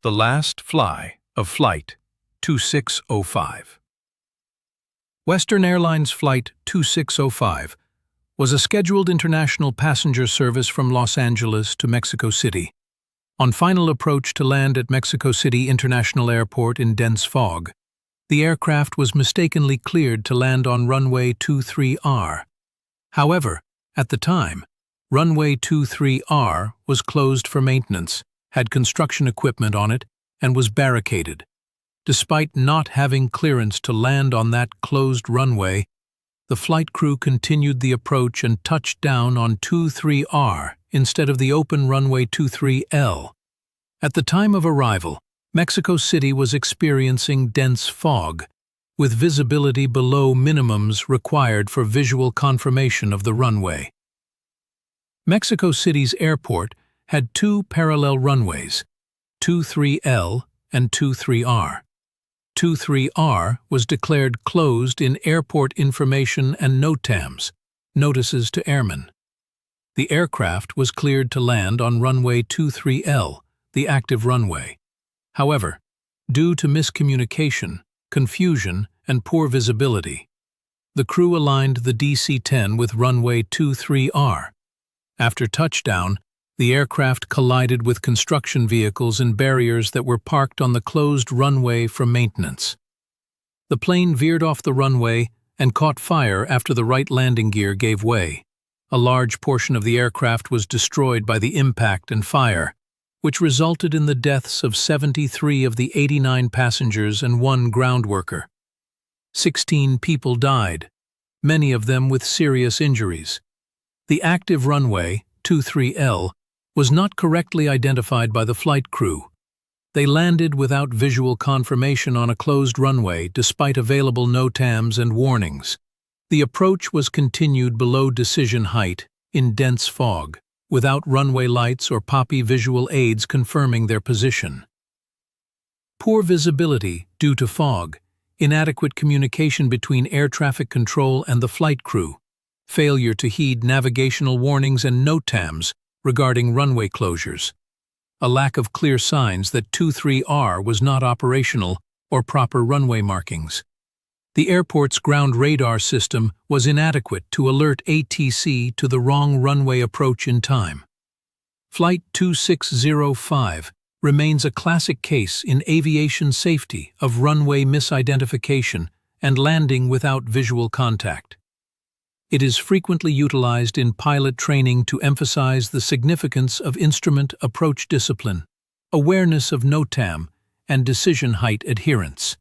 The last fly of Flight 2605. Western Airlines Flight 2605 was a scheduled international passenger service from Los Angeles to Mexico City. On final approach to land at Mexico City International Airport in dense fog, the aircraft was mistakenly cleared to land on runway 23R. However, at the time, runway 23R was closed for maintenance, had construction equipment on it, and was barricaded. Despite not having clearance to land on that closed runway, the flight crew continued the approach and touched down on 23R instead of the open runway 23L. At the time of arrival, Mexico City was experiencing dense fog, with visibility below minimums required for visual confirmation of the runway. Mexico City's airport had two parallel runways, 23L and 23R. 23R was declared closed in Airport Information and NOTAMs, Notices to Airmen. The aircraft was cleared to land on runway 23L, the active runway. However, due to miscommunication, confusion, and poor visibility, the crew aligned the DC-10 with runway 23R. After touchdown, the aircraft collided with construction vehicles and barriers that were parked on the closed runway for maintenance. The plane veered off the runway and caught fire after the right landing gear gave way. A large portion of the aircraft was destroyed by the impact and fire, which resulted in the deaths of 73 of the 89 passengers and one ground worker. 16 people died, many of them with serious injuries. The active runway, 23L, was not correctly identified by the flight crew. They landed without visual confirmation on a closed runway despite available NOTAMs and warnings. The approach was continued below decision height, in dense fog, without runway lights or POPI visual aids confirming their position. Poor visibility due to fog, inadequate communication between air traffic control and the flight crew, failure to heed navigational warnings and NOTAMs regarding runway closures, a lack of clear signs that 23R was not operational or proper runway markings. The airport's ground radar system was inadequate to alert ATC to the wrong runway approach in time. Flight 2605 remains a classic case in aviation safety of runway misidentification and landing without visual contact. It is frequently utilized in pilot training to emphasize the significance of instrument approach discipline, awareness of NOTAM, and decision height adherence.